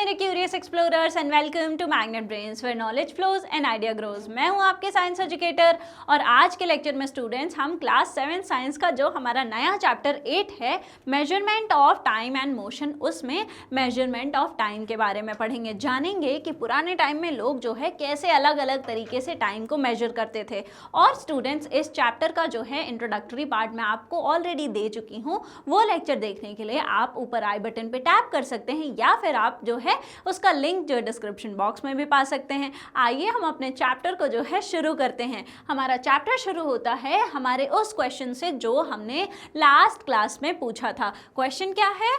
मेरे curious explorers and welcome to Magnet Brains where knowledge flows and idea grows. मैं हूं आपके science educator और आज के लेक्चर में स्टूडेंट्स हम क्लास 7 साइंस का जो हमारा नया चैप्टर 8 है measurement of time and motion, उसमें मेजरमेंट ऑफ टाइम के बारे में पढ़ेंगे। जानेंगे कि पुराने टाइम में लोग जो है कैसे अलग अलग तरीके से टाइम को मेजर करते थे। और स्टूडेंट्स इस चैप्टर का जो है इंट्रोडक्टरी पार्ट मैं आपको ऑलरेडी दे चुकी हूँ, वो लेक्चर देखने के लिए आप ऊपर आई बटन पे टैप कर सकते हैं या फिर आप जो है उसका लिंक जो डिस्क्रिप्शन बॉक्स में भी पा सकते हैं। आइए हम अपने चैप्टर को जो है शुरू करते हैं। हमारा चैप्टर शुरू होता है हमारे उस क्वेश्चन से जो हमने लास्ट क्लास में पूछा था। क्वेश्चन क्या है?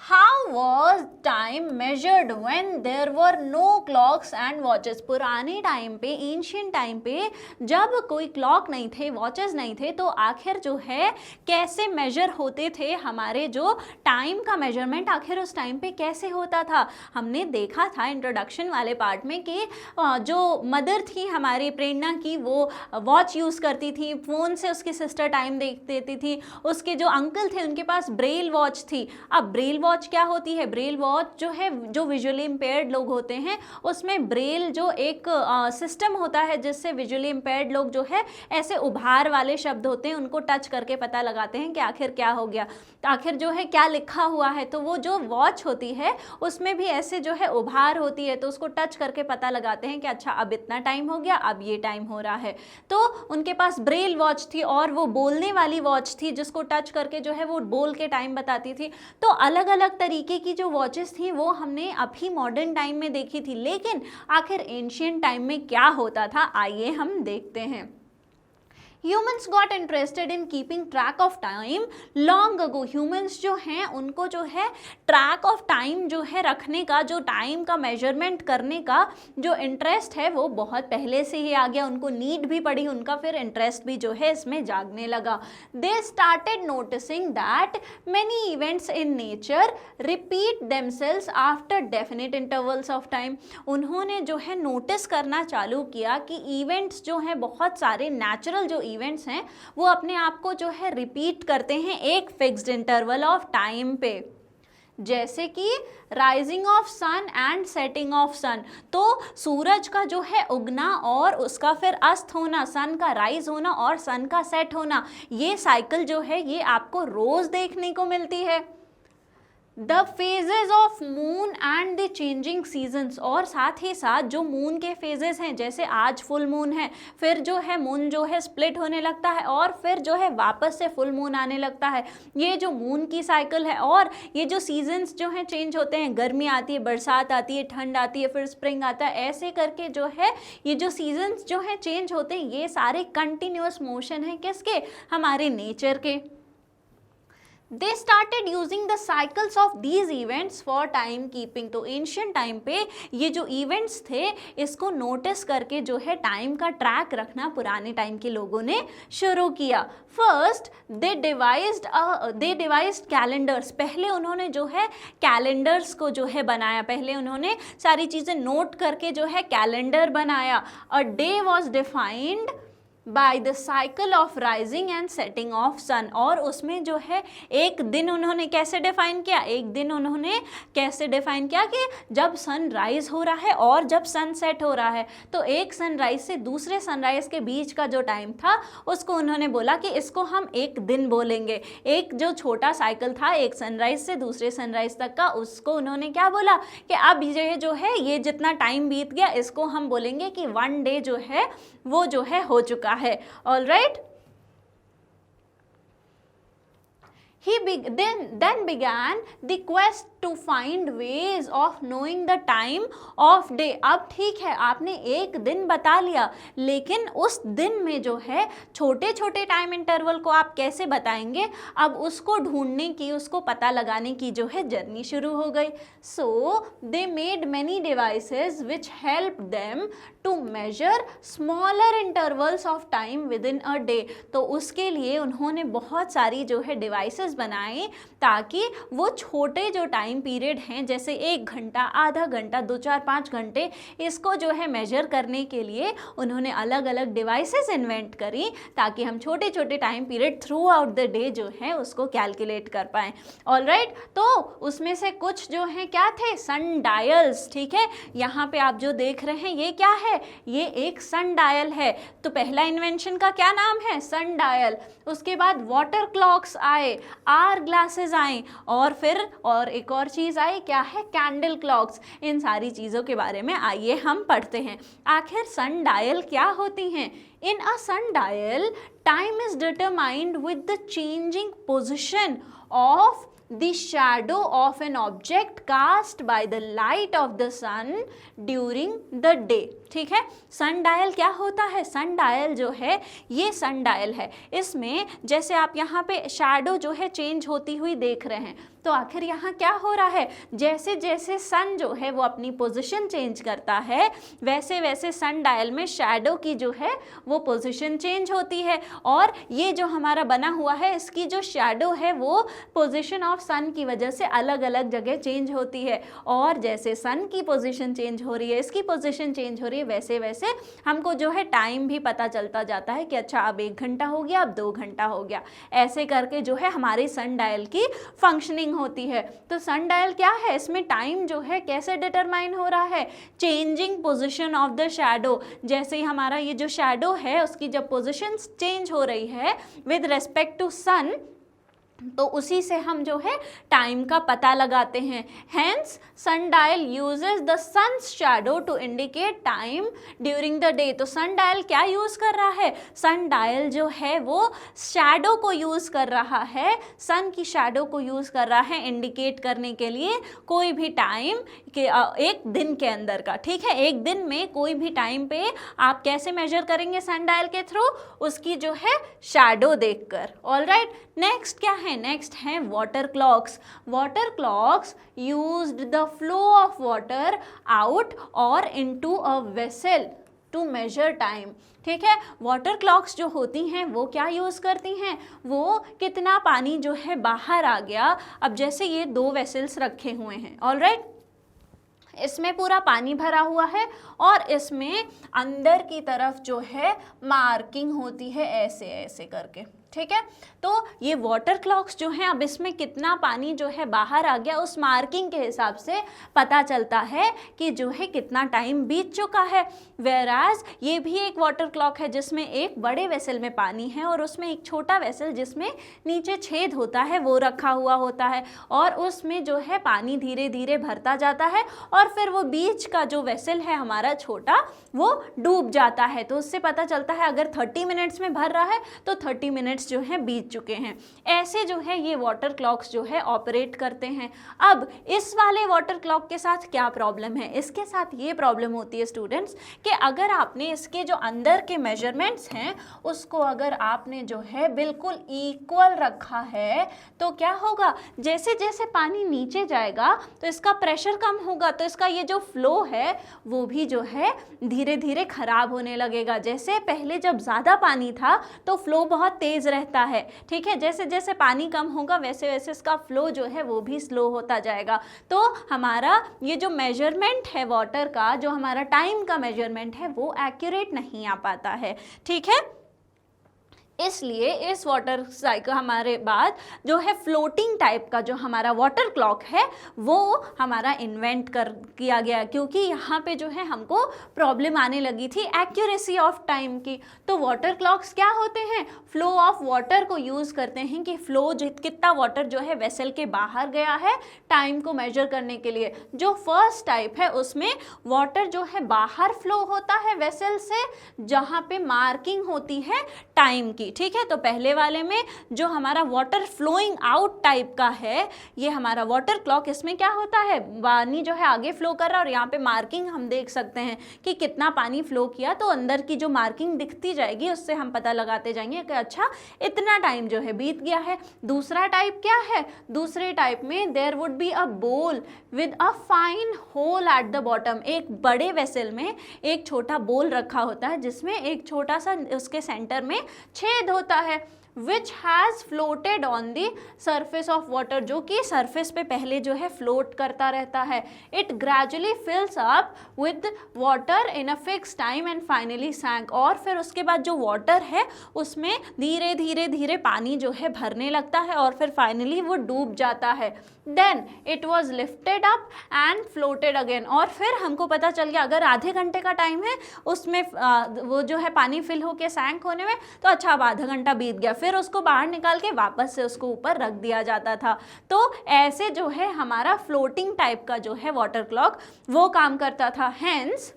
How was time measured when there were no clocks and watches? पुराने टाइम पे, एंशियंट टाइम पे जब कोई क्लॉक नहीं थे, वॉचेस नहीं थे, तो आखिर जो है कैसे मेजर होते थे? हमारे जो टाइम का मेजरमेंट आखिर उस टाइम पे कैसे होता था? हमने देखा था इंट्रोडक्शन वाले पार्ट में कि जो मदर थी हमारी प्रेरणा की, वो वॉच यूज़ करती थी, फ़ोन से उसकी सिस्टर टाइम देख देती थी। उसके जो अंकल थे उनके पास ब्रेल वॉच थी। अब ब्रेल वॉच क्या होती है? ब्रेल वॉच जो है, जो विजुअली इम्पेयर्ड लोग होते हैं उसमें ब्रेल जो एक सिस्टम होता है जिससे विजुअली इम्पेयर्ड लोग जो है ऐसे उभार वाले शब्द होते हैं उनको टच करके पता लगाते हैं कि आखिर क्या हो गया, तो आखिर जो है क्या लिखा हुआ है। तो वो जो वॉच होती है उसमें भी ऐसे जो है उभार होती है, तो उसको टच करके पता लगाते हैं कि अच्छा अब इतना टाइम हो गया, अब ये टाइम हो रहा है। तो उनके पास ब्रेल वॉच थी और वो बोलने वाली वॉच थी जिसको टच करके जो है वो बोल के टाइम बताती थी। तो अलग अलग तरीके की जो वॉचेस थी वो हमने अभी मॉडर्न टाइम में देखी थी, लेकिन आखिर एंशियंट टाइम में क्या होता था आइए हम देखते हैं। Humans got interested in keeping track of time long ago. Humans जो हैं उनको जो है ट्रैक ऑफ टाइम जो है रखने का, जो टाइम का मेजरमेंट करने का जो इंटरेस्ट है वो बहुत पहले से ही आ गया। उनको नीड भी पड़ी, उनका फिर इंटरेस्ट भी जो है इसमें जागने लगा। They started noticing that many events in nature repeat themselves after definite intervals of time. उन्होंने जो है नोटिस करना चालू किया कि इवेंट्स जो हैं, बहुत सारे नेचुरल जो इवेंट्स हैं वो अपने आप को जो है रिपीट करते हैं एक फिक्स्ड इंटरवल ऑफ टाइम पे, जैसे कि rising of sun and setting of sun. तो सूरज का जो है उगना और उसका फिर अस्त होना, सन का राइज होना और सन का सेट होना, ये साइकिल जो है ये आपको रोज देखने को मिलती है। The phases of moon and the changing seasons, और साथ ही साथ जो मून के फेजेस हैं, जैसे आज फुल मून है, फिर जो है मून जो है स्प्लिट होने लगता है और फिर जो है वापस से फुल मून आने लगता है। ये जो मून की साइकिल है, और ये जो सीजन्स जो हैं चेंज होते हैं, गर्मी आती है, बरसात आती है, ठंड आती है, फिर स्प्रिंग आता है, ऐसे करके जो है ये जो सीजन्स जो हैं चेंज होते हैं, ये सारे कंटिन्यूअस मोशन है किसके? हमारे नेचर के। They started using the cycles of these events for time keeping. तो एंशियंट टाइम पे ये जो इवेंट्स थे इसको नोटिस करके जो है टाइम का ट्रैक रखना पुराने टाइम के लोगों ने शुरू किया। First they devised calendars. पहले उन्होंने जो है कैलेंडर्स को जो है बनाया, पहले उन्होंने सारी चीज़ें नोट करके जो है कैलेंडर बनाया। A day was defined by the cycle of rising and setting of sun, और उसमें जो है एक दिन उन्होंने कैसे डिफाइन किया? एक दिन उन्होंने कैसे डिफाइन किया कि जब सन राइज हो रहा है और जब सन सेट हो रहा है, तो एक सनराइज से दूसरे सनराइज के बीच का जो टाइम था उसको उन्होंने बोला कि इसको हम एक दिन बोलेंगे। एक जो छोटा साइकिल था एक सनराइज से दूसरे सनराइज तक का, उसको उन्होंने क्या बोला कि अब ये जो है ये जितना टाइम बीत गया इसको हम बोलेंगे कि वन डे जो है वो जो है हो चुका है। All right, then began the quest to find ways of knowing the time of day. अब ठीक है, आपने एक दिन बता लिया, लेकिन उस दिन में जो है छोटे छोटे टाइम इंटरवल को आप कैसे बताएंगे? अब उसको ढूंढने की, उसको पता लगाने की जो है जर्नी शुरू हो गई। So they made many devices which helped them to measure smaller intervals of time within a day. तो उसके लिए उन्होंने बहुत सारी जो है डिवाइसेस बनाए ताकि वो छोटे जो टाइम टाइम पीरियड हैं, जैसे 1 घंटा, आधा घंटा, 2, 4, 5 घंटे, इसको जो है मेजर करने के लिए उन्होंने अलग अलग डिवाइसेस इन्वेंट करी ताकि हम छोटे छोटे time period through out the day जो है उसको कैलकुलेट कर पाएँ। ऑलराइट, तो उसमें से कुछ जो हैं क्या थे, सन डायल्स। ठीक है, यहाँ पे आप जो देख रहे हैं ये क्या है, ये एक सन डायल है। तो पहला इन्वेंशन का क्या नाम है, सन डायल। उसके बाद वाटर क्लॉक्स आए, आर ग्लासेस आए, और फिर और एक और चीज़ आई, क्या है, कैंडल क्लॉक्स। इन सारी चीज़ों के बारे में आइए हम पढ़ते हैं। आखिर सन डायल क्या होती हैं? In a sundial, time is determined with the changing position of the shadow of an object cast by the light of the sun during the day। ठीक है, सन डायल क्या होता है? सन डायल जो है ये सन डायल है, इसमें जैसे आप यहाँ पे शैडो जो है चेंज होती हुई देख रहे हैं, तो आखिर यहाँ क्या हो रहा है, जैसे जैसे सन जो है वो अपनी पोजीशन चेंज करता है वैसे वैसे सन डायल में शैडो की जो है वो पोजीशन चेंज होती है, और ये जो हमारा बना हुआ है इसकी जो शैडो है वो पोजीशन ऑफ सन की वजह से अलग अलग जगह चेंज होती है, और जैसे सन की पोजीशन चेंज हो रही है, इसकी पोजीशन चेंज हो रही है, वैसे वैसे हमको जो है टाइम भी पता चलता जाता है कि अच्छा अब 1 घंटा हो गया, अब 2 घंटा हो गया। ऐसे करके जो है हमारी सन डायल की फंक्शनिंग होती है। तो सन डायल क्या है, इसमें टाइम जो है कैसे डिटरमाइन हो रहा है, changing position of the shadow. जैसे ही हमारा ये जो शैडो है उसकी जब पोजीशन चेंज हो रही है विद रेस्पेक्ट टू सन, तो उसी से हम जो है टाइम का पता लगाते हैं। Hence sundial uses the sun's shadow to indicate time during the day. तो सन डायल क्या यूज़ कर रहा है, सन डायल जो है वो शैडो को यूज़ कर रहा है, सन की शैडो को यूज़ कर रहा है इंडिकेट करने के लिए कोई भी टाइम के एक दिन के अंदर का। ठीक है, एक दिन में कोई भी टाइम पे आप कैसे मेजर करेंगे सन डायल के थ्रू, उसकी जो है शैडो देखकर। ऑलराइट, नेक्स्ट क्या है, नेक्स्ट है water clocks. Water clocks used the flow of water out और into a vessel to measure time. ठीक है, वाटर क्लॉक्स जो होती हैं वो क्या यूज़ करती हैं, वो कितना पानी जो है बाहर आ गया। अब जैसे ये 2 वेसल्स रखे हुए हैं, ऑलराइट, इसमें पूरा पानी भरा हुआ है और इसमें अंदर की तरफ जो है मार्किंग होती है ऐसे ऐसे करके। ठीक है, तो ये वाटर क्लॉक्स जो हैं, अब इसमें कितना पानी जो है बाहर आ गया उस मार्किंग के हिसाब से पता चलता है कि जो है कितना टाइम बीत चुका है। वेराज ये भी एक वाटर क्लॉक है जिसमें एक बड़े वेसल में पानी है और उसमें एक छोटा वेसल जिसमें नीचे छेद होता है वो रखा हुआ होता है, और उसमें जो है पानी धीरे धीरे भरता जाता है और फिर वो बीच का जो वेसल है हमारा छोटा वो डूब जाता है। तो उससे पता चलता है अगर 30 मिनट्स में भर रहा है तो 30 मिनट्स जो है बीत चुके हैं। ऐसे जो है ये वाटर क्लॉक्स जो है ऑपरेट करते हैं। अब इस वाले वाटर क्लॉक के साथ क्या प्रॉब्लम है, इसके साथ ये प्रॉब्लम होती है स्टूडेंट्स कि अगर आपने इसके जो अंदर के मेजरमेंट्स हैं उसको अगर आपने जो है बिल्कुल इक्वल रखा है तो क्या होगा, जैसे जैसे पानी नीचे जाएगा तो इसका प्रेशर कम होगा, तो इसका ये जो फ्लो है वो भी जो है धीरे धीरे खराब होने लगेगा। जैसे पहले जब ज़्यादा पानी था तो फ्लो बहुत तेज़ रहता है, ठीक है, जैसे जैसे पानी कम होगा वैसे वैसे इसका फ्लो जो है वो भी स्लो होता जाएगा। तो हमारा ये जो मेजरमेंट है वाटर का, जो हमारा टाइम का मेजरमेंट है वो एक्यूरेट नहीं आ पाता है। ठीक है, इसलिए इस वाटर साइकिल हमारे बाद जो है फ्लोटिंग टाइप का जो हमारा वाटर क्लॉक है वो हमारा इन्वेंट किया गया, क्योंकि यहाँ पे जो है हमको प्रॉब्लम आने लगी थी एक्यूरेसी ऑफ टाइम की। तो वाटर क्लॉक्स क्या होते हैं, फ्लो ऑफ वाटर को यूज़ करते हैं कि फ्लो कितना वाटर जो है वेसल के बाहर गया है टाइम को मेजर करने के लिए। जो फर्स्ट टाइप है उसमें वाटर जो है बाहर फ्लो होता है वेसल से, जहाँ पे मार्किंग होती है टाइम की। ठीक है, तो पहले वाले में जो हमारा वाटर फ्लोइंग आउट टाइप का है ये हमारा वाटर क्लॉक, इसमें क्या होता है पानी जो है आगे फ्लो कर रहा है और यहाँ पे मार्किंग हम देख सकते हैं कि कितना पानी फ्लो किया, तो अंदर की जो मार्किंग दिखती जाएगी उससे हम पता लगाते जाएंगे कि अच्छा इतना टाइम जो है बीत गया है। दूसरा टाइप क्या है, दूसरे टाइप में there would be a bowl with a fine hole at the bottom. एक बड़े वेसल में एक छोटा बोल रखा होता है जिसमें एक छोटा सा उसके सेंटर में छेद होता है। Which has floated on the surface of water, जो कि सरफेस पे पहले जो है फ्लोट करता रहता है. It gradually fills up with water in a fix time and finally sank. और फिर उसके बाद जो वाटर है उसमें धीरे धीरे धीरे पानी जो है भरने लगता है और फिर फाइनली वो डूब जाता है. Then it was lifted up and floated again. और फिर हमको पता चल गया अगर आधे घंटे का टाइम है उसमें वो जो है पानी फिल होके सैंक होने में, तो अच्छा अब आधा घंटा बीत गया, फिर उसको बाहर निकाल के वापस से उसको ऊपर रख दिया जाता था. तो ऐसे जो है हमारा फ्लोटिंग टाइप का जो है वाटर क्लॉक वो काम करता था. Hence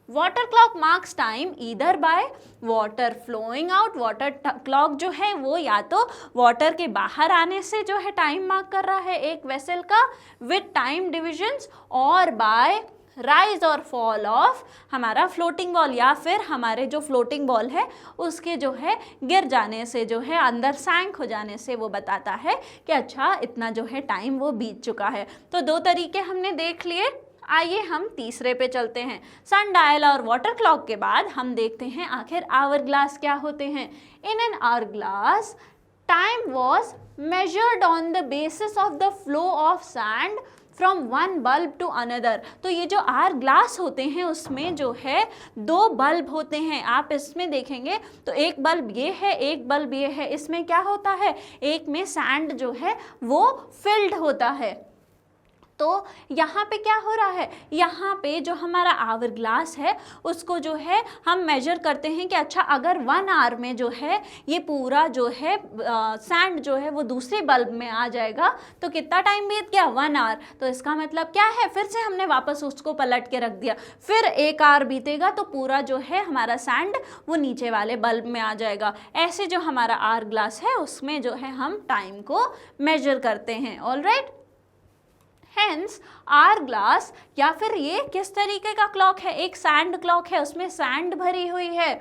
water clock marks time either by water flowing out. Water clock जो है वो या तो वाटर के बाहर आने से जो है टाइम मार्क कर रहा है एक वेसल का विद टाइम डिविजन्स, और बाय राइज और फॉल ऑफ हमारा फ्लोटिंग बॉल, या फिर हमारे जो फ्लोटिंग बॉल है उसके जो है गिर जाने से जो है अंदर सैंक हो जाने से वो बताता है कि अच्छा इतना जो है टाइम वो बीत चुका है. तो दो तरीके हमने देख लिए. आइए हम तीसरे पे चलते हैं. सन डायल और वाटर क्लॉक के बाद हम देखते हैं आखिर आवर ग्लास क्या होते हैं. In an hourglass time was measured on the basis of the flow of sand from one bulb to another. तो ये जो आवर ग्लास होते हैं उसमें जो है दो बल्ब होते हैं. आप इसमें देखेंगे तो एक बल्ब ये है, एक बल्ब ये है. इसमें क्या होता है, एक में सैंड जो है वो फिल्ड होता है. तो यहाँ पे क्या हो रहा है, यहाँ पे जो हमारा आवर ग्लास है उसको जो है हम मेजर करते हैं कि अच्छा अगर 1 आवर में जो है ये पूरा जो है सैंड जो है वो दूसरे बल्ब में आ जाएगा तो कितना टाइम बीत गया, 1 आवर. तो इसका मतलब क्या है, फिर से हमने वापस उसको पलट के रख दिया, फिर 1 आवर बीतेगा तो पूरा जो है हमारा सैंड वो नीचे वाले बल्ब में आ जाएगा. ऐसे जो हमारा आवर ग्लास है उसमें जो है हम टाइम को मेजर करते हैं. ऑलराइट. हेंस आवर ग्लास, या फिर ये किस तरीके का क्लॉक है, एक सैंड क्लॉक है, उसमें सैंड भरी हुई है.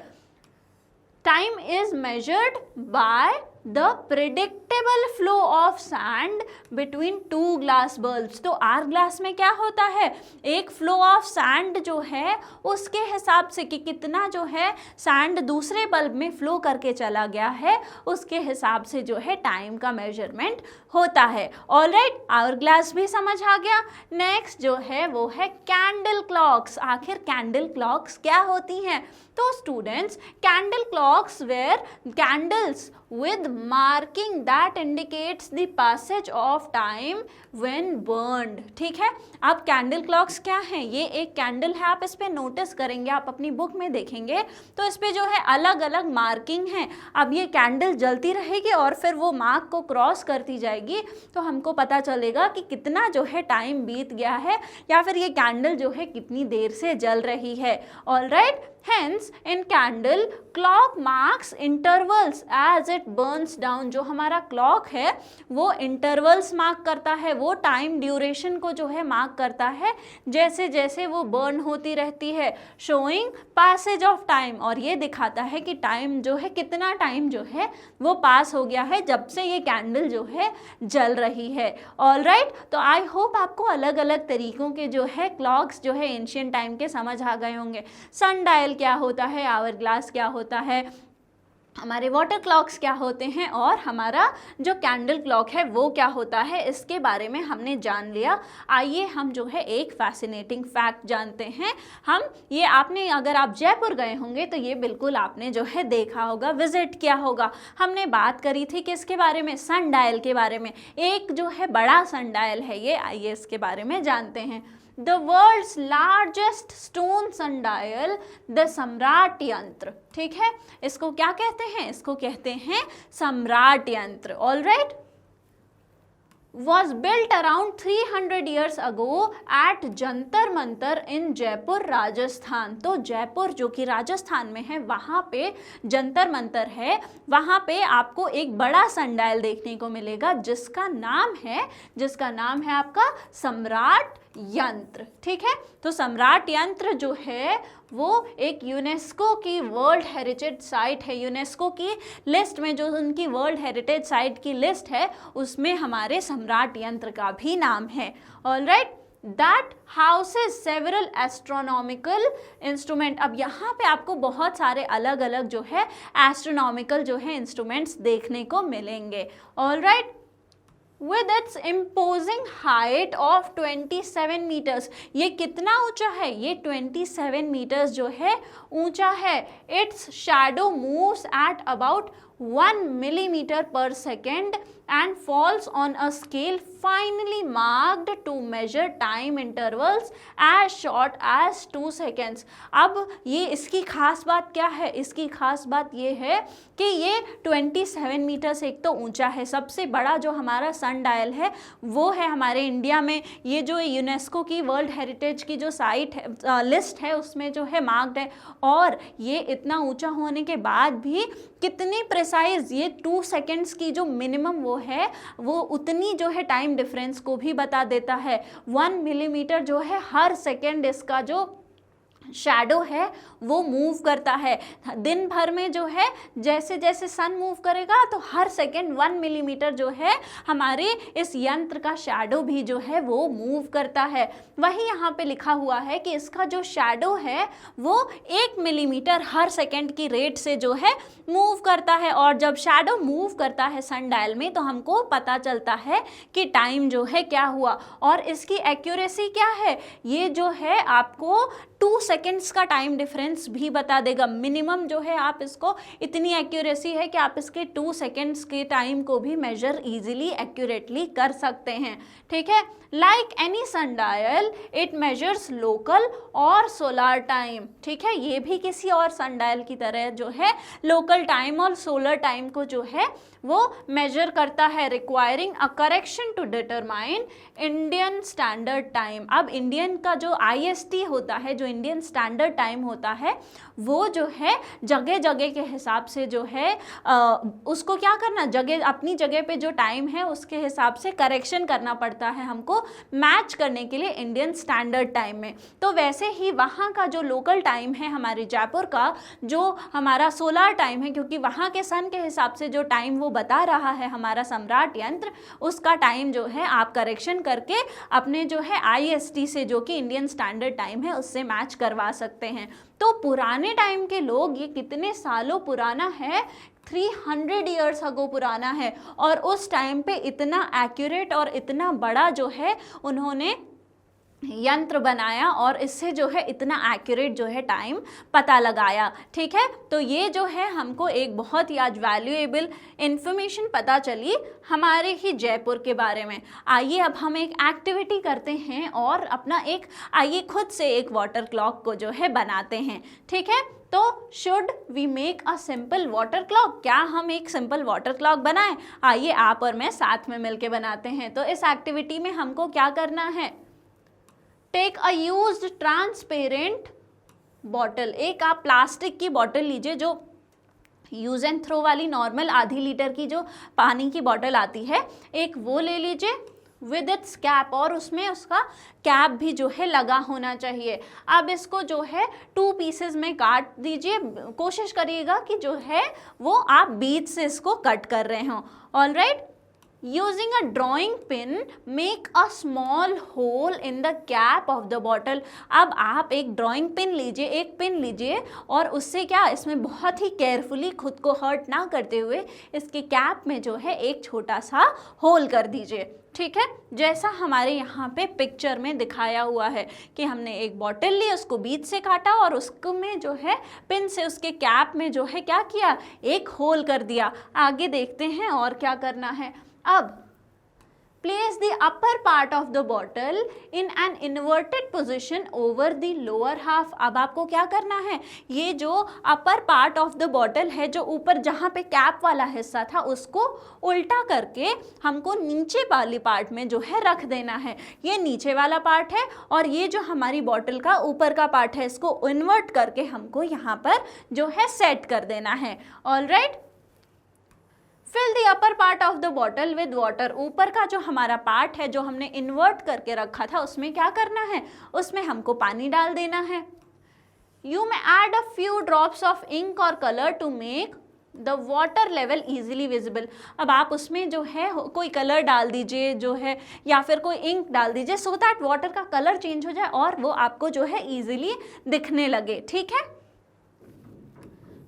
Time is measured by the predictable flow of sand between two glass bulbs. तो आवर ग्लास में क्या होता है, एक फ्लो ऑफ सैंड जो है उसके हिसाब से कि कितना जो है सैंड दूसरे बल्ब में फ्लो करके चला गया है उसके हिसाब से जो है टाइम का मेजरमेंट होता है. ऑलराइट, आवर ग्लास भी समझ आ गया. नेक्स्ट जो है वो है कैंडल क्लॉक्स. आखिर कैंडल क्लॉक्स क्या होती हैं. तो students, candle clocks were candles with marking that indicates the passage of time when burned. ठीक है. अब कैंडल क्लॉक्स क्या हैं, ये एक कैंडल है, आप इस पे नोटिस करेंगे, आप अपनी बुक में देखेंगे तो इस पे जो है अलग अलग मार्किंग है. अब ये कैंडल जलती रहेगी और फिर वो मार्क को क्रॉस करती जाएगी तो हमको पता चलेगा कि कितना जो है टाइम बीत गया है या फिर ये कैंडल जो है कितनी देर से जल रही है. Alright. Hence, in candle, clock marks intervals as it burns down. जो हमारा clock है वो intervals mark करता है, वो time duration को जो है mark करता है जैसे जैसे वो burn होती रहती है, showing passage of time. और ये दिखाता है कि time जो है कितना time जो है वो pass हो गया है जब से ये candle जो है जल रही है. Alright, तो I hope आपको अलग अलग तरीकों के जो है clocks जो है ancient time के समझ आ गए होंगे. Sundial क्या होता है, आवर ग्लास क्या होता है, हमारे वाटर क्लॉक्स क्या होते हैं और हमारा जो कैंडल क्लॉक है वो क्या होता है, इसके बारे में हमने जान लिया. आइए हम जो है एक फैसिनेटिंग फैक्ट जानते हैं. हम ये आपने अगर आप जयपुर गए होंगे तो ये बिल्कुल आपने जो है देखा होगा, विजिट किया होगा. हमने बात करी थी किसके बारे में, सनडायल के बारे में. एक जो है बड़ा सनडायल है ये, आइए इसके बारे में जानते हैं. The world's largest stone sundial, the सम्राट यंत्र. ठीक है, इसको क्या कहते हैं, इसको कहते हैं सम्राट यंत्र. Alright. was built around 300 years ago at Jantar Mantar in Jaipur Rajasthan. तो जयपुर जो कि राजस्थान में है वहाँ पे जंतर मंतर है, वहाँ पे आपको एक बड़ा सनडायल देखने को मिलेगा जिसका नाम है आपका सम्राट यंत्र. ठीक है, तो सम्राट यंत्र जो है वो एक यूनेस्को की वर्ल्ड हेरिटेज साइट है. यूनेस्को की लिस्ट में जो उनकी वर्ल्ड हेरिटेज साइट की लिस्ट है उसमें हमारे सम्राट यंत्र का भी नाम है. Alright. that houses several astronomical instrument। अब यहाँ पे आपको बहुत सारे अलग अलग जो है एस्ट्रोनॉमिकल जो है इंस्ट्रूमेंट्स देखने को मिलेंगे। Alright, with its imposing height of 27 meters, ये कितना ऊंचा है? ये 27 meters जो है ऊंचा है। Its shadow moves at about 1 millimeter per second and falls on a scale finely marked to measure time intervals as short as 2 seconds। अब ये इसकी खास बात क्या है? इसकी खास बात ये है कि ये 27 मीटर से एक तो ऊंचा है, सबसे बड़ा जो हमारा सन डायल है वो है हमारे इंडिया में, ये जो यूनेस्को की वर्ल्ड हेरिटेज की जो साइट है, लिस्ट है, उसमें जो है मार्क्ड है। और ये इतना ऊंचा होने के बाद भी कितनी प्रिसाइज, ये 2 सेकेंड्स की जो मिनिमम वो है वो उतनी जो है टाइम डिफरेंस को भी बता देता है। 1 मिलीमीटर जो है हर सेकेंड इसका जो शैडो है वो मूव करता है। दिन भर में जो है जैसे जैसे सन मूव करेगा तो हर सेकेंड 1 मिलीमीटर जो है हमारे इस यंत्र का शैडो भी जो है वो मूव करता है। वही यहाँ पे लिखा हुआ है कि इसका जो शैडो है वो 1 मिलीमीटर हर सेकेंड की रेट से जो है मूव करता है। और जब शैडो मूव करता है सन डायल में तो हमको पता चलता है कि टाइम जो है क्या हुआ। और इसकी एक्यूरेसी क्या है? ये जो है आपको 2 सेकेंड्स का टाइम डिफरेंस भी बता देगा। मिनिमम जो है आप इसको इतनी एक्यूरेसी है कि आप इसके 2 सेकेंड्स के टाइम को भी मेजर इजीली एक्यूरेटली कर सकते हैं। ठीक है, like any sundial it measures local और सोलर टाइम। ठीक है, ये भी किसी और सन डायल की तरह जो है लोकल टाइम और सोलर टाइम को जो है वो मेजर करता है, requiring a correction to determine Indian standard time. अब इंडियन का जो IST होता है, जो इंडियन स्टैंडर्ड टाइम होता है, वो जो है जगह जगह के हिसाब से जो है उसको क्या करना, जगह अपनी जगह पे जो टाइम है उसके हिसाब से करेक्शन करना पड़ता है हमको मैच करने के लिए इंडियन स्टैंडर्ड टाइम में। तो वैसे ही वहाँ का जो लोकल टाइम है हमारे जयपुर का, जो हमारा सोलर टाइम है, क्योंकि वहाँ के सन के हिसाब से जो टाइम वो बता रहा है हमारा सम्राट यंत्र, उसका टाइम जो है आप करेक्शन करके अपने जो है IST से, जो कि इंडियन स्टैंडर्ड टाइम है, उससे मैच करवा सकते हैं। तो पुराने टाइम के लोग, ये कितने सालों पुराना है, 300 ईयर्स अगो पुराना है, और उस टाइम पे इतना एक्यूरेट और इतना बड़ा जो है उन्होंने यंत्र बनाया और इससे जो है इतना एक्यूरेट जो है टाइम पता लगाया। ठीक है, तो ये जो है हमको एक बहुत ही आज वैल्यूएबल इंफॉर्मेशन पता चली हमारे ही जयपुर के बारे में। आइए अब हम एक एक्टिविटी करते हैं और अपना एक, आइए खुद से एक वाटर क्लॉक को जो है बनाते हैं। ठीक है, तो should we make a simple water clock? क्या हम एक सिंपल वाटर क्लॉक बनाएं? आइए आप और मैं साथ में मिलके बनाते हैं। तो इस एक्टिविटी में हमको क्या करना है, take a used transparent bottle. एक आप प्लास्टिक की बॉटल लीजिए, जो यूज एंड थ्रो वाली नॉर्मल आधी लीटर की जो पानी की बॉटल आती है, एक वो ले लीजिए विद इट्स कैप, और उसमें उसका कैप भी जो है लगा होना चाहिए। अब इसको जो है 2 पीसेस में काट दीजिए, कोशिश करिएगा कि जो है वो आप बीच से इसको कट कर रहे हो। Alright, Using a drawing pin, make a small hole in the cap of the bottle। अब आप एक ड्राइंग पिन लीजिए, एक पिन लीजिए, और उससे क्या, इसमें बहुत ही केयरफुली, खुद को हर्ट ना करते हुए, इसके कैप में जो है एक छोटा सा होल कर दीजिए। ठीक है, जैसा हमारे यहाँ पे पिक्चर में दिखाया हुआ है कि हमने एक बॉटल ली, उसको बीच से काटा और उसको में जो है पिन से उसके कैप में जो है क्या किया, एक होल कर दिया। आगे देखते हैं और क्या करना है। अब place the upper part of the bottle in an inverted position over the lower half। अब आपको क्या करना है, ये जो upper part of the bottle है, जो ऊपर जहाँ पे कैप वाला हिस्सा था, उसको उल्टा करके हमको नीचे वाली पार्ट में जो है रख देना है। ये नीचे वाला पार्ट है और ये जो हमारी बॉटल का ऊपर का पार्ट है, इसको इन्वर्ट करके हमको यहाँ पर जो है सेट कर देना है। Alright, fill the upper part of the bottle with water. ऊपर का जो हमारा पार्ट है, जो हमने इन्वर्ट करके रखा था, उसमें क्या करना है, उसमें हमको पानी डाल देना है। You may add a few drops of ink और colour to make the water level easily visible. अब आप उसमें जो है कोई कलर डाल दीजिए जो है, या फिर कोई इंक डाल दीजिए, सो दैट वाटर का कलर चेंज हो जाए और वो आपको जो है ईजिली दिखने लगे, ठीक है।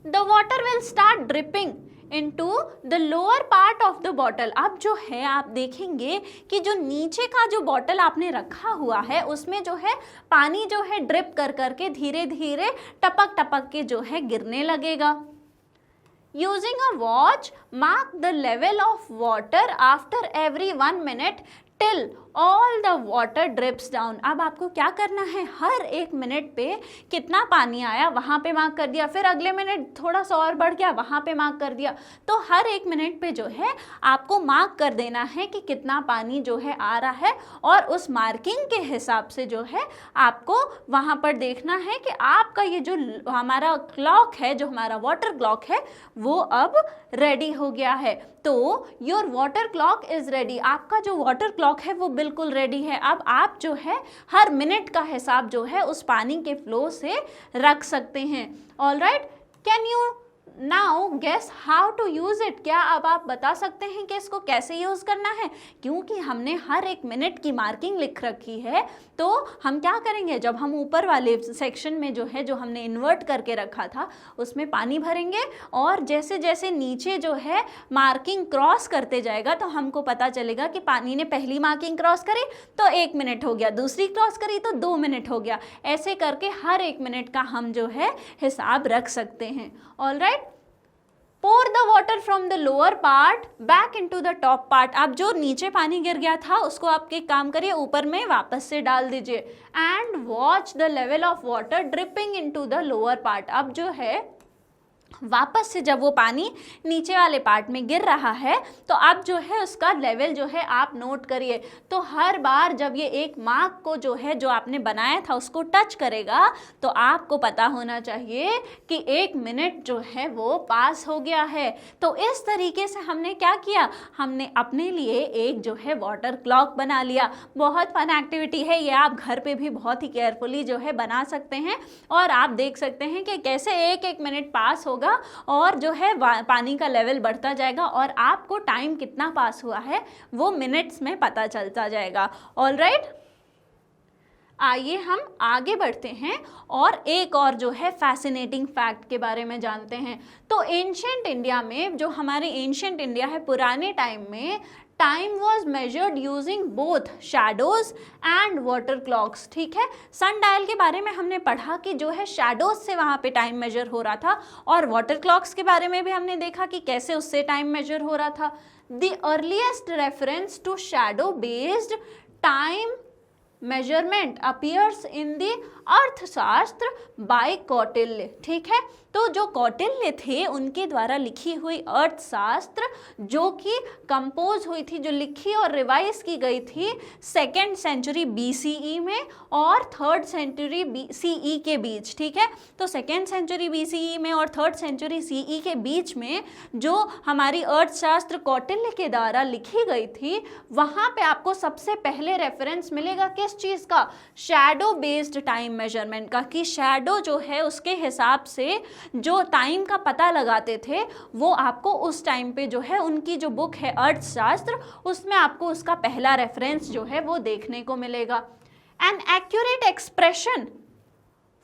The water will start dripping into the lower part of the bottle। अब जो है आप देखेंगे कि जो नीचे का जो बॉटल आपने रखा हुआ है उसमें जो है पानी जो है ड्रिप कर करके धीरे धीरे टपक टपक के जो है गिरने लगेगा। Using a watch, mark the level of water after every 1 minute till all the water drips down। अब आपको क्या करना है, हर 1 मिनट पे कितना पानी आया वहाँ पे मार्क कर दिया, फिर अगले मिनट थोड़ा सा और बढ़ गया वहाँ पे मार्क कर दिया। तो हर 1 मिनट पे जो है आपको मार्क कर देना है कि कितना पानी जो है आ रहा है, और उस मार्किंग के हिसाब से जो है आपको वहाँ पर देखना है कि आपका ये जो हमारा क्लॉक है, जो हमारा वाटर क्लॉक है, वो अब रेडी हो गया है। तो your water clock is ready. आपका जो वाटर क्लॉक है वो बिल्कुल रेडी है। अब आप जो है हर मिनट का हिसाब जो है उस पानी के फ्लो से रख सकते हैं। All right, can you now guess how to use it. क्या अब आप बता सकते हैं कि इसको कैसे यूज़ करना है? क्योंकि हमने हर 1 मिनट की मार्किंग लिख रखी है, तो हम क्या करेंगे, जब हम ऊपर वाले सेक्शन में जो है जो हमने इन्वर्ट करके रखा था उसमें पानी भरेंगे, और जैसे जैसे नीचे जो है मार्किंग क्रॉस करते जाएगा तो हमको पता चलेगा कि पानी ने पहली मार्किंग क्रॉस करी तो 1 मिनट हो गया, दूसरी क्रॉस करी तो 2 मिनट हो गया। ऐसे करके हर 1 मिनट का हम जो है हिसाब रख सकते हैं। All right, pour the water from the lower part back into the top part। अब जो नीचे पानी गिर गया था उसको आप एक काम करिए, ऊपर में वापस से डाल दीजिए। and watch the level of water dripping into the lower part। अब जो है वापस से जब वो पानी नीचे वाले पार्ट में गिर रहा है तो अब जो है उसका लेवल जो है आप नोट करिए। तो हर बार जब ये एक मार्क को जो है जो आपने बनाया था उसको टच करेगा तो आपको पता होना चाहिए कि 1 मिनट जो है वो पास हो गया है। तो इस तरीके से हमने क्या किया, हमने अपने लिए एक जो है वाटर क्लॉक बना लिया। बहुत फन एक्टिविटी है ये, आप घर पे भी बहुत ही केयरफुली जो है बना सकते हैं, और आप देख सकते हैं कि कैसे 1-1 मिनट पास होगा और जो है पानी का लेवल बढ़ता जाएगा और आपको टाइम कितना पास हुआ है वो मिनट्स में पता चलता जाएगा। ऑल राइट, आइए हम आगे बढ़ते हैं और एक और जो है फैसिनेटिंग फैक्ट के बारे में जानते हैं। तो एंशिएंट इंडिया में, जो हमारे एंशिएंट इंडिया है, पुराने टाइम में time was measured using both shadows and water clocks. ठीक है, सन डायल के बारे में हमने पढ़ा कि जो है शैडोज से वहाँ पे टाइम मेजर हो रहा था, और वाटर क्लॉक्स के बारे में भी हमने देखा कि कैसे उससे टाइम मेजर हो रहा था। The earliest reference to shadow based time measurement appears in the Arthashastra by Kautilya. ठीक है, तो जो कौटिल्य थे उनके द्वारा लिखी हुई अर्थशास्त्र जो कि कंपोज हुई थी, जो लिखी और रिवाइज की गई थी 2nd सेंचुरी BCE में और 3rd सेंचुरी CE के बीच। ठीक है, तो 2nd सेंचुरी BCE में और 3rd सेंचुरी CE के बीच में जो हमारी अर्थशास्त्र कौटिल्य के द्वारा लिखी गई थी, वहाँ पे आपको सबसे पहले रेफरेंस मिलेगा किस चीज़ का, शैडो बेस्ड टाइम मेजरमेंट का, कि शैडो जो है उसके हिसाब से जो टाइम का पता लगाते थे वो आपको उस टाइम पे जो है उनकी जो बुक है अर्थशास्त्र, उसमें आपको उसका पहला रेफरेंस जो है वो देखने को मिलेगा। An accurate expression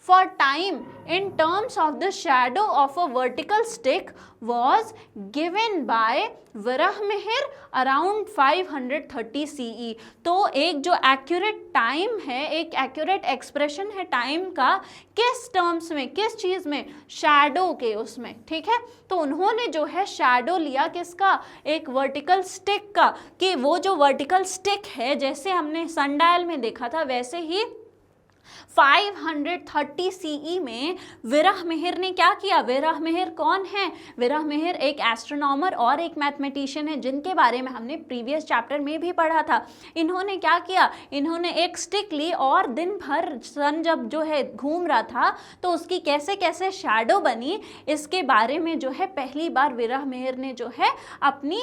for time in terms of the shadow of a vertical stick was given by Varahamihira around 530 CE। तो एक जो एक्यूरेट टाइम है, एक एक्यूरेट एक्सप्रेशन है टाइम का, किस टर्म्स में, किस चीज़ में, शैडो के उसमें। ठीक है, तो उन्होंने जो है शैडो लिया किसका, एक वर्टिकल स्टिक का, कि वो जो वर्टिकल स्टिक है जैसे हमने सनडायल में देखा था वैसे ही 530 CE में वराहमिहिर ने क्या किया। वराहमिहिर कौन है? वराहमिहिर एक एस्ट्रोनॉमर और एक मैथमेटिशियन है जिनके बारे में हमने प्रीवियस चैप्टर में भी पढ़ा था। इन्होंने क्या किया, इन्होंने एक स्टिक ली और दिन भर सन जब जो है घूम रहा था तो उसकी कैसे कैसे शैडो बनी, इसके बारे में जो है पहली बार वराहमिहिर ने जो है अपनी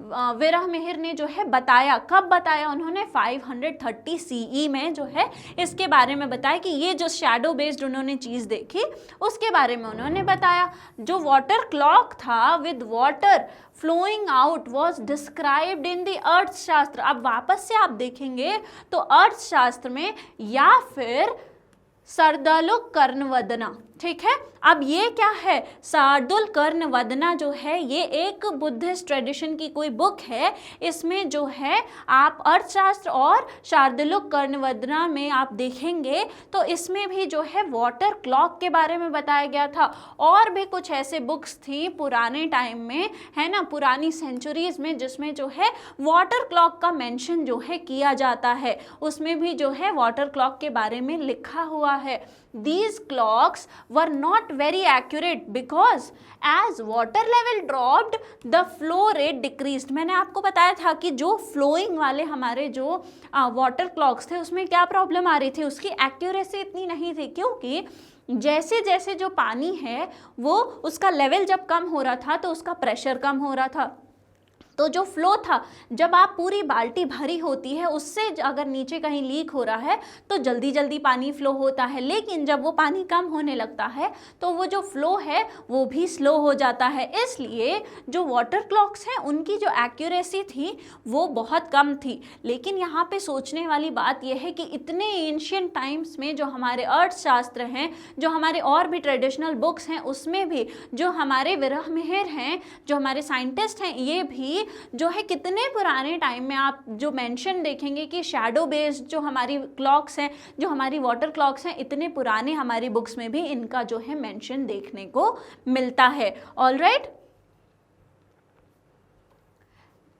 विरह मिहिर ने जो है बताया, कब बताया उन्होंने, 530 CE में जो है इसके बारे में बताया कि ये जो शैडो बेस्ड उन्होंने चीज़ देखी उसके बारे में उन्होंने बताया। जो वाटर क्लॉक था with water flowing out was described in the Arthashastra. अब वापस से आप देखेंगे तो अर्थशास्त्र में या फिर सरदलुक कर्णवदना, ठीक है। अब ये क्या है, शार्दुल कर्णवदना जो है ये एक बुद्धिस्ट ट्रेडिशन की कोई बुक है। इसमें जो है आप अर्थशास्त्र और शार्दुलुक कर्णवदना में आप देखेंगे तो इसमें भी जो है वाटर क्लॉक के बारे में बताया गया था। और भी कुछ ऐसे बुक्स थी पुराने टाइम में, है ना, पुरानी सेंचुरीज में, जिसमें जो है वाटर क्लॉक का मेंशन जो है किया जाता है। उसमें भी जो है वाटर क्लॉक के बारे में लिखा हुआ है। These clocks were not very accurate because as water level dropped, the flow rate decreased। मैंने आपको बताया था कि जो फ्लोइंग वाले हमारे जो वाटर क्लॉक्स थे उसमें क्या प्रॉब्लम आ रही थी, उसकी एक्यूरेसी इतनी नहीं थी, क्योंकि जैसे जैसे जो पानी है वो उसका लेवल जब कम हो रहा था तो उसका प्रेशर कम हो रहा था। तो जो फ्लो था, जब आप पूरी बाल्टी भरी होती है उससे अगर नीचे कहीं लीक हो रहा है तो जल्दी जल्दी पानी फ्लो होता है, लेकिन जब वो पानी कम होने लगता है तो वो जो फ्लो है वो भी स्लो हो जाता है। इसलिए जो वाटर क्लॉक्स हैं उनकी जो एक्यूरेसी थी वो बहुत कम थी। लेकिन यहाँ पे सोचने वाली बात यह है कि इतने एंशिएंट टाइम्स में जो हमारे अर्थशास्त्र हैं, जो हमारे और भी ट्रेडिशनल बुक्स हैं, उसमें भी जो हमारे विरह मिहिर हैं, जो हमारे साइंटिस्ट हैं, ये भी जो है कितने पुराने टाइम में आप जो मेंशन देखेंगे कि शैडो बेस्ड जो हमारी क्लॉक्स हैं, जो हमारी वाटर क्लॉक्स हैं, इतने पुराने हमारी बुक्स में भी इनका जो है मेंशन देखने को मिलता है। Alright,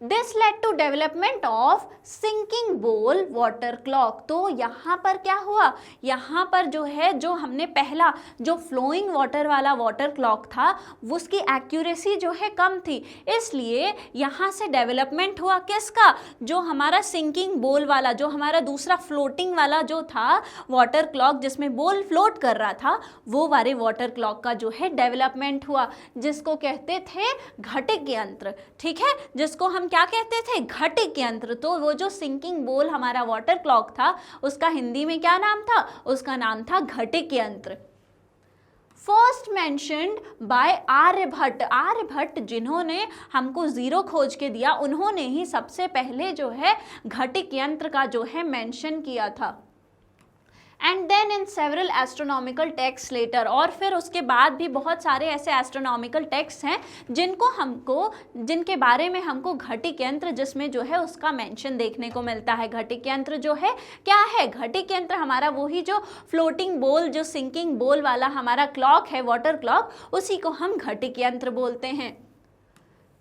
this led to development of sinking bowl water clock. तो यहाँ पर क्या हुआ, यहाँ पर जो है जो हमने पहला जो फ्लोइंग वाटर वाला वाटर क्लॉक था उसकी एक्यूरेसी जो है कम थी, इसलिए यहाँ से डेवलपमेंट हुआ किसका, जो हमारा सिंकिंग बोल वाला, जो हमारा दूसरा फ्लोटिंग वाला जो था वाटर क्लॉक जिसमें बोल फ्लोट कर रहा था, वो वाले वाटर क्लॉक का जो है डेवलपमेंट हुआ, जिसको कहते थे घटिक यंत्र, ठीक है, जिसको हम क्या कहते थे, घटिक यंत्र। तो वो जो सिंकिंग बोल हमारा वाटर क्लॉक था उसका हिंदी में क्या नाम था, उसका नाम था घटिक यंत्र। First mentioned by Aryabhata. Aryabhata जिन्होंने हमको जीरो खोज के दिया, उन्होंने ही सबसे पहले जो है घटिक यंत्र का जो है मेंशन किया था। And then in several astronomical text later, और फिर उसके बाद भी बहुत सारे ऐसे एस्ट्रोनॉमिकल टेक्स्ट हैं जिनके बारे में हमको घटिक यंत्र जिसमें जो है उसका मेंशन देखने को मिलता है। घटिक यंत्र जो है क्या है, घटिक यंत्र हमारा वही जो फ्लोटिंग बोल, जो सिंकिंग बोल वाला हमारा क्लॉक है वाटर क्लॉक, उसी को हम घटिक यंत्र बोलते हैं।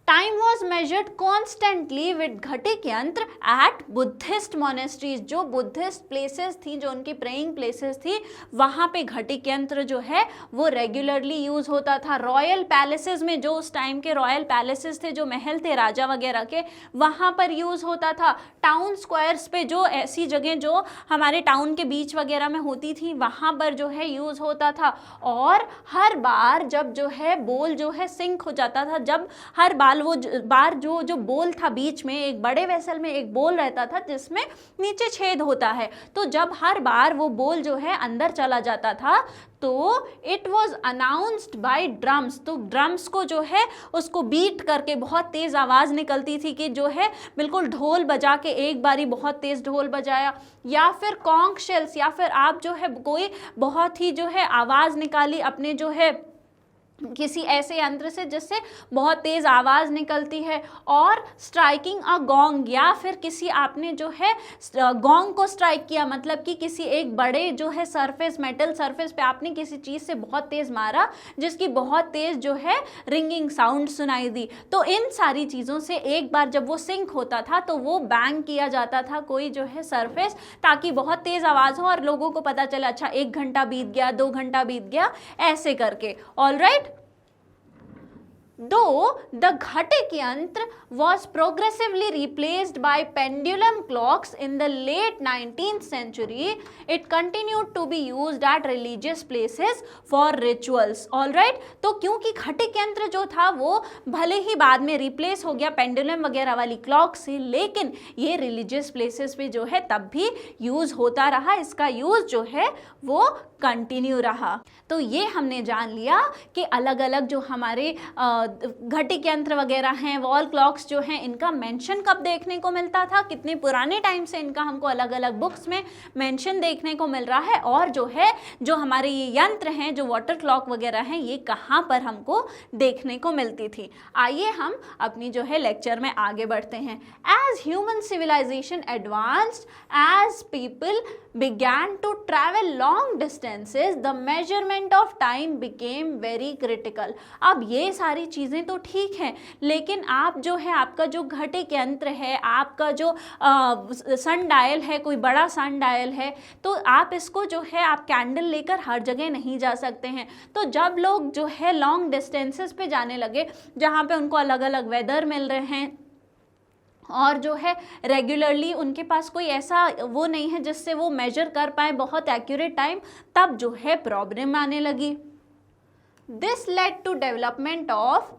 Time was measured constantly with घटिक यंत्र एट बुद्धिस्ट मोनेस्ट्रीज। जो बुद्धिस्ट प्लेसेस थी, जो उनकी प्रेइंग प्लेसेस थी, वहाँ पे घटिक यंत्र जो है वो रेगुलरली यूज होता था। रॉयल पैलेसेस में, जो उस टाइम के रॉयल पैलेसेस थे, जो महल थे राजा वगैरह के, वहाँ पर यूज होता था। टाउन स्क्वायर्स पे, जो ऐसी जगह जो हमारे टाउन के बीच वगैरह में होती थी, वहाँ पर जो है यूज होता था। और हर बार जब जो है बोल जो है सिंक हो जाता था, जब हर बार जो बोल था बीच में, एक बड़े वेसल में एक बोल रहता था जिसमें नीचे छेद होता है, तो जब हर बार वो बोल जो है अंदर चला जाता था तो it was announced by drums. तो ड्रम्स को जो है उसको बीट करके बहुत तेज़ आवाज़ निकलती थी कि जो है बिल्कुल ढोल बजा के, एक बारी बहुत तेज़ ढोल बजाया, या फिर कॉन्क शेल्स, या फिर आप जो है कोई बहुत ही जो है आवाज़ निकाली अपने जो है किसी ऐसे यंत्र से जिससे बहुत तेज़ आवाज़ निकलती है, और स्ट्राइकिंग अ गोंग, या फिर किसी आपने जो है गोंग को स्ट्राइक किया, मतलब कि किसी एक बड़े जो है सरफेस, मेटल सरफेस पे आपने किसी चीज़ से बहुत तेज़ मारा जिसकी बहुत तेज़ जो है रिंगिंग साउंड सुनाई दी। तो इन सारी चीज़ों से एक बार जब वो सिंक होता था तो वो बैंग किया जाता था कोई जो है सरफेस, ताकि बहुत तेज़ आवाज़ हो और लोगों को पता चला अच्छा 1 घंटा बीत गया, 2 घंटा बीत गया, ऐसे करके। Alright, Though the Ghatik yantra was progressively replaced by pendulum clocks in the late 19th century, it continued to be used at religious places for rituals. All right, तो क्योंकि घटिक यंत्र जो था वो भले ही बाद में रिप्लेस हो गया पेंडुलम वगैरह वाली क्लॉक से, लेकिन ये रिलीजियस प्लेसेस पे जो है तब भी यूज होता रहा, इसका यूज जो है वो कंटिन्यू रहा। तो ये हमने जान लिया कि अलग अलग जो हमारे घटिक यंत्र वगैरह हैं, वॉल क्लॉक्स जो हैं, इनका मेंशन कब देखने को मिलता था, कितने पुराने टाइम से इनका हमको अलग अलग बुक्स में मेंशन देखने को मिल रहा है, और जो है जो हमारे ये यंत्र हैं जो वाटर क्लॉक वगैरह हैं ये कहाँ पर हमको देखने को मिलती थी। आइए हम अपनी जो है लेक्चर में आगे बढ़ते हैं। As human civilization advanced, as people began to travel long distances, the measurement of time became very critical। अब ये सारी चीज़ें तो ठीक हैं, लेकिन आप जो है आपका जो घटिक यंत्र है, आपका जो सन डायल है, कोई बड़ा सन डायल है, तो आप इसको जो है आप कैंडल लेकर हर जगह नहीं जा सकते हैं। तो जब लोग जो है लॉन्ग डिस्टेंसेस पे जाने लगे, जहाँ पे उनको अलग अलग वेदर मिल रहे हैं और जो है रेगुलरली उनके पास कोई ऐसा वो नहीं है जिससे वो मेजर कर पाए बहुत एक्यूरेट टाइम, तब जो है प्रॉब्लम आने लगी। This led to development of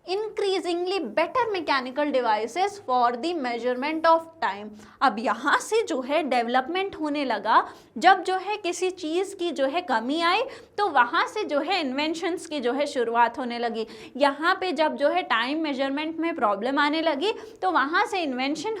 increasingly better mechanical devices for the measurement of time। अब यहाँ से जो है डेवलपमेंट होने लगा, जब जो है किसी चीज़ की जो है कमी आई तो वहाँ से जो है इन्वेंशंस की जो है शुरुआत होने लगी। यहाँ पे जब जो है टाइम मेजरमेंट में प्रॉब्लम आने लगी तो वहाँ से इन्वेंशन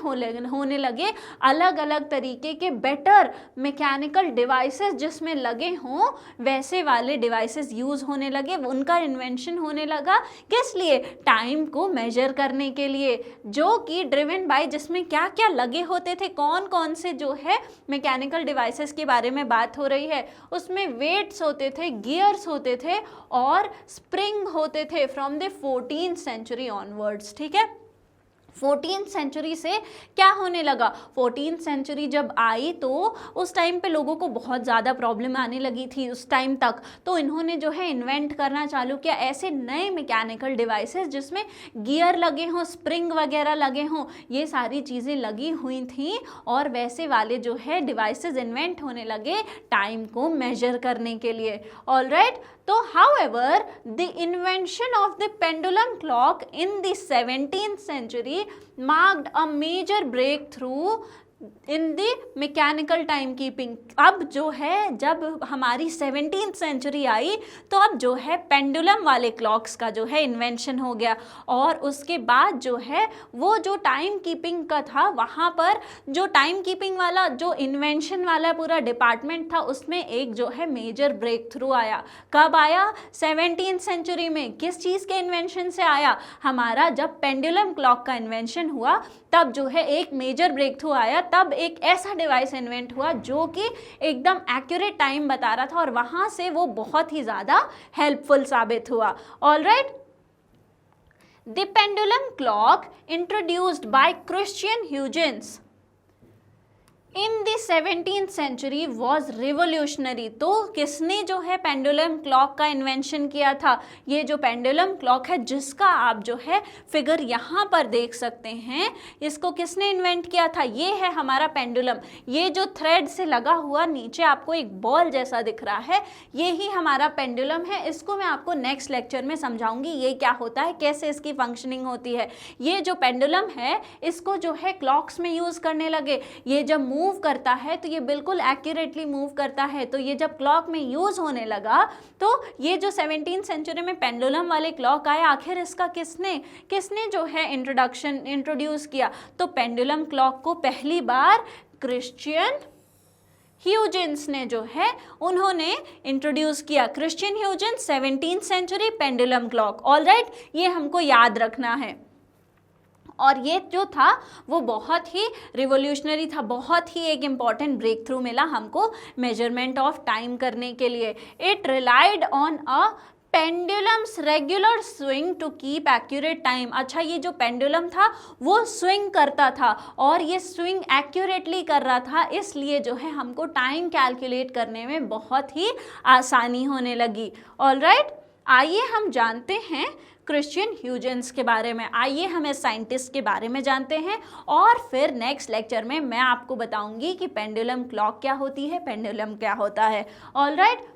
होने लगे अलग अलग तरीके के बेटर मैकेनिकल डिवाइसेस जिसमें लगे हों वैसे वाले डिवाइसेस यूज़ होने लगे, उनका इन्वेंशन होने लगा। किस लिए? टाइम को मेजर करने के लिए, जो कि ड्रिवन बाय जिसमें क्या क्या लगे होते थे, कौन कौन से जो है मैकेनिकल डिवाइसेस के बारे में बात हो रही है। उसमें वेट्स होते थे, गियर्स होते थे और स्प्रिंग होते थे from the 14th century onwards. ठीक है, 14th सेंचुरी से क्या होने लगा, 14th सेंचुरी जब आई तो उस टाइम पे लोगों को बहुत ज़्यादा प्रॉब्लम आने लगी थी उस टाइम तक, तो इन्होंने जो है इन्वेंट करना चालू किया ऐसे नए मैकेनिकल डिवाइसेस जिसमें गियर लगे हों, स्प्रिंग वगैरह लगे हों, ये सारी चीज़ें लगी हुई थी और वैसे वाले जो है डिवाइसेस इन्वेंट होने लगे टाइम को मेजर करने के लिए। ऑलराइट, तो however the invention of the pendulum clock in the 17th century marked a major breakthrough in the mechanical time keeping. अब जो है जब हमारी 17th सेंचुरी आई तो अब जो है पेंडुलम वाले क्लॉक्स का जो है इन्वेंशन हो गया, और उसके बाद जो है वो जो टाइम कीपिंग का था वहाँ पर जो टाइम कीपिंग वाला जो इन्वेंशन वाला पूरा डिपार्टमेंट था उसमें एक जो है मेजर ब्रेक थ्रू आया। कब आया? 17th सेंचुरी में। किस चीज़ के इन्वेंशन से आया? हमारा जब पेंडुलम क्लॉक का इन्वेंशन हुआ तब जो है एक मेजर ब्रेक थ्रू आया, तब एक ऐसा डिवाइस इन्वेंट हुआ जो कि एकदम एक्यूरेट टाइम बता रहा था और वहाँ से वो बहुत ही ज़्यादा हेल्पफुल साबित हुआ। Alright, the pendulum clock introduced by Christiaan Huygens in the 17th century was revolutionary. तो किसने जो है पेंडुलम क्लॉक का इन्वेंशन किया था? ये जो पेंडुलम क्लॉक है जिसका आप जो है फिगर यहाँ पर देख सकते हैं, इसको किसने इन्वेंट किया था? ये है हमारा पेंडुलम। ये जो थ्रेड से लगा हुआ नीचे आपको एक बॉल जैसा दिख रहा है, ये ही हमारा पेंडुलम है। इसको मैं आपको नेक्स्ट लेक्चर में समझाऊंगी ये क्या होता है, कैसे इसकी फंक्शनिंग होती है। ये जो पेंडुलम है इसको जो है क्लॉक्स में यूज़ करने लगे। ये जब मूव करता है तो ये बिल्कुल एक्यूरेटली मूव करता है, तो ये जब क्लॉक में यूज होने लगा तो ये जो 17th सेंचुरी में पेंडुलम वाले क्लॉक आया, आखिर इसका किसने जो है इंट्रोड्यूस किया? तो पेंडुलम क्लॉक को पहली बार क्रिश्चियन ह्यूजेंस ने जो है उन्होंने इंट्रोड्यूस किया। Christiaan Huygens 17th century pendulum clock. Alright, ये हमको याद रखना है। और ये जो था वो बहुत ही रिवोल्यूशनरी था, बहुत ही एक इम्पॉर्टेंट ब्रेक थ्रू मिला हमको मेजरमेंट ऑफ टाइम करने के लिए। It relied on a pendulum's regular swing to keep accurate time. अच्छा, ये जो पेंडुलम था वो स्विंग करता था और ये स्विंग एक्यूरेटली कर रहा था, इसलिए जो है हमको टाइम कैलकुलेट करने में बहुत ही आसानी होने लगी। ऑलराइट, आइए हम जानते हैं क्रिश्चियन ह्यूजेंस के बारे में। आइए हम इस साइंटिस्ट के बारे में जानते हैं और फिर नेक्स्ट लेक्चर में मैं आपको बताऊंगी कि पेंडुलम क्लॉक क्या होती है, पेंडुलम क्या होता है। Alright,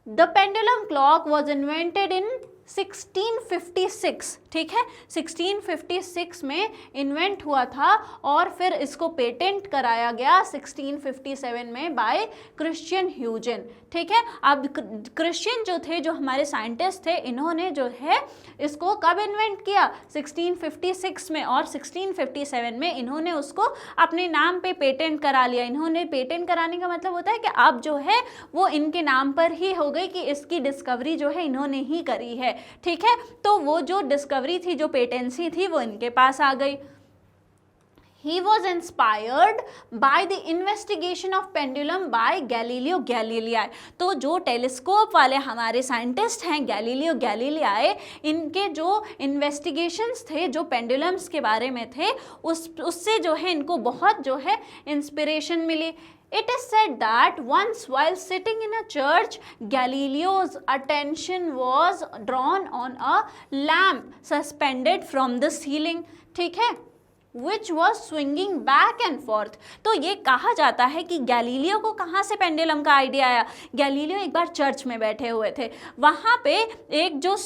the pendulum clock was invented in 1656, ठीक है, 1656 में इन्वेंट हुआ था और फिर इसको पेटेंट कराया गया 1657 में बाय क्रिश्चियन ह्यूजेन, ठीक है। अब क्रिश्चियन जो थे, जो हमारे साइंटिस्ट थे, इन्होंने जो है इसको कब इन्वेंट किया, 1656 में, और 1657 में इन्होंने उसको अपने नाम पे पेटेंट करा लिया। इन्होंने पेटेंट कराने का मतलब होता है कि अब जो है वो इनके नाम पर ही हो गई, कि इसकी डिस्कवरी जो है इन्होंने ही करी है, ठीक है। तो वो जो डिस्कवरी थी, जो पेटेंसी थी, वो इनके पास आ गई। He was inspired by the investigation of pendulum by Galileo Galilei। तो जो टेलीस्कोप वाले हमारे साइंटिस्ट हैं गैलीलियो गैलीलियाई, इनके जो इन्वेस्टिगेशंस थे, जो पेंडुलम्स के बारे में थे, उससे जो है इनको बहुत जो है इंस्पिरेशन मिली। It is said that once while sitting in a church, Galileo's attention was drawn on a lamp suspended from the ceiling, ठीक है, which was swinging back and forth। तो ये कहा जाता है कि गैलीलियो को कहाँ से पेंडुलम का आइडिया आया। गैलीलियो एक बार चर्च में बैठे हुए थे, वहाँ पे एक जो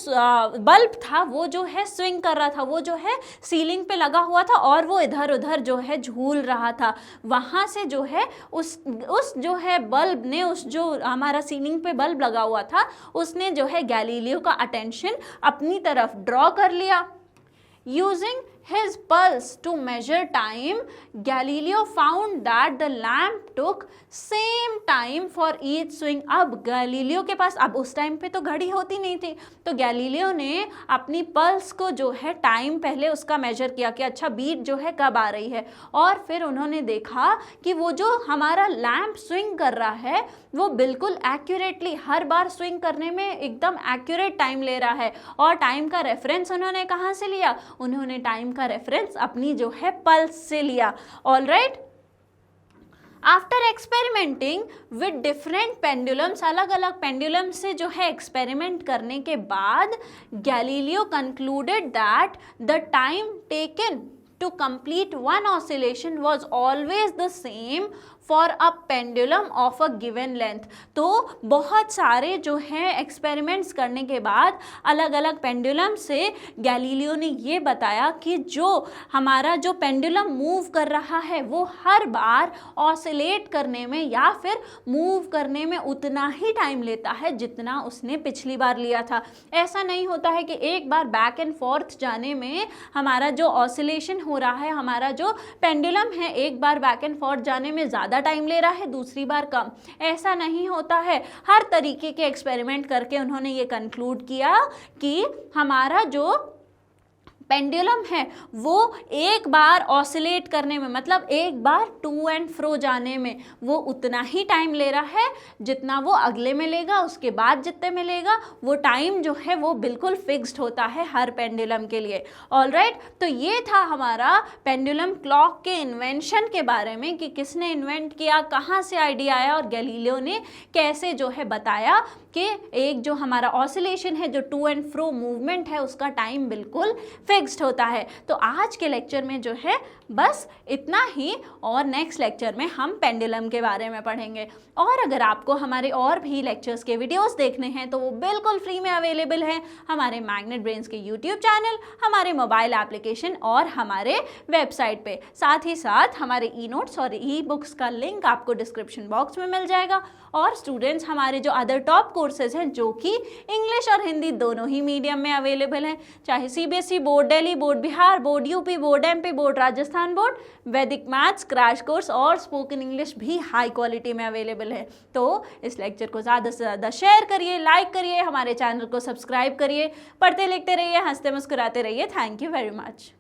बल्ब था वो जो है स्विंग कर रहा था, वो जो है सीलिंग पे लगा हुआ था और वो इधर उधर जो है झूल रहा था। वहाँ से जो है उस जो है बल्ब ने, उस जो हमारा सीलिंग पे बल्ब लगा हुआ था, उसने जो है गैलीलियो का अटेंशन अपनी तरफ ड्रॉ कर लिया। Using his pulse to measure time, Galileo found that the lamp took same time for each swing। अब गैलीलियो के पास, अब उस टाइम पे तो घड़ी होती नहीं थी, तो गैलीलियो ने अपनी पल्स को जो है टाइम पहले उसका मेजर किया कि अच्छा बीट जो है कब आ रही है, और फिर उन्होंने देखा कि वो जो हमारा लैम्प स्विंग कर रहा है वो बिल्कुल एक्यूरेटली हर बार स्विंग करने में एकदम एक्यूरेट टाइम ले रहा है। और टाइम का रेफरेंस उन्होंने कहाँ से लिया, उन्होंने टाइम का रेफरेंस अपनी जो है पल्स से लिया। Alright, after experimenting with different pendulums, अलग अलग पेंडुलम से जो है एक्सपेरिमेंट करने के बाद Galileo concluded that the time taken to complete one oscillation was always the same for a pendulum of a given length. तो बहुत सारे जो हैं एक्सपेरिमेंट्स करने के बाद अलग अलग पेंडुलम से गैलीलियो ने ये बताया कि जो हमारा जो पेंडुलम मूव कर रहा है वो हर बार ऑसिलेट करने में या फिर मूव करने में उतना ही टाइम लेता है जितना उसने पिछली बार लिया था। ऐसा नहीं होता है कि एक बार बैक एंड फोर्थ जाने में हमारा जो ऑसिलेशन हो रहा है, हमारा जो पेंडुलम है, एक बार बैक एंड फोर्थ जाने में ज़्यादा टाइम ले रहा है, दूसरी बार कम। ऐसा नहीं होता है। हर तरीके के एक्सपेरिमेंट करके उन्होंने ये कंक्लूड किया कि हमारा जो पेंडुलम है वो एक बार ऑसिलेट करने में, मतलब एक बार टू एंड फ्रो जाने में वो उतना ही टाइम ले रहा है जितना वो अगले में लेगा, उसके बाद जितने में लेगा, वो टाइम जो है वो बिल्कुल फिक्स्ड होता है हर पेंडुलम के लिए। ऑलराइट, तो ये था हमारा पेंडुलम क्लॉक के इन्वेंशन के बारे में कि किसने इन्वेंट किया, कहाँ से आइडिया आया और गैलीलियो ने कैसे जो है बताया कि एक जो हमारा ऑसिलेशन है, जो टू एंड फ्रो मूवमेंट है, उसका टाइम बिल्कुल फिक्स्ड होता है। तो आज के लेक्चर में जो है बस इतना ही, और नेक्स्ट लेक्चर में हम पेंडुलम के बारे में पढ़ेंगे। और अगर आपको हमारे और भी लेक्चर्स के वीडियोस देखने हैं तो वो बिल्कुल फ्री में अवेलेबल हैं हमारे मैग्नेट ब्रेन्स के यूट्यूब चैनल, हमारे मोबाइल एप्लीकेशन और हमारे वेबसाइट पे। साथ ही साथ हमारे ई नोट्स और ई बुक्स का लिंक आपको डिस्क्रिप्शन बॉक्स में मिल जाएगा। और स्टूडेंट्स, हमारे जो अदर टॉप कोर्सेज हैं जो कि इंग्लिश और हिंदी दोनों ही मीडियम में अवेलेबल हैं, चाहे CBSE board, Delhi board, Bihar board, UP board, MP board, Rajasthan board, वैदिक मैथ्स, क्रैश कोर्स और स्पोकन इंग्लिश भी हाई क्वालिटी में अवेलेबल है। तो इस लेक्चर को ज़्यादा से ज़्यादा शेयर करिए, लाइक करिए, हमारे चैनल को सब्सक्राइब करिए, पढ़ते लिखते रहिए, हंसते मुस्कुराते रहिए। Thank you very much.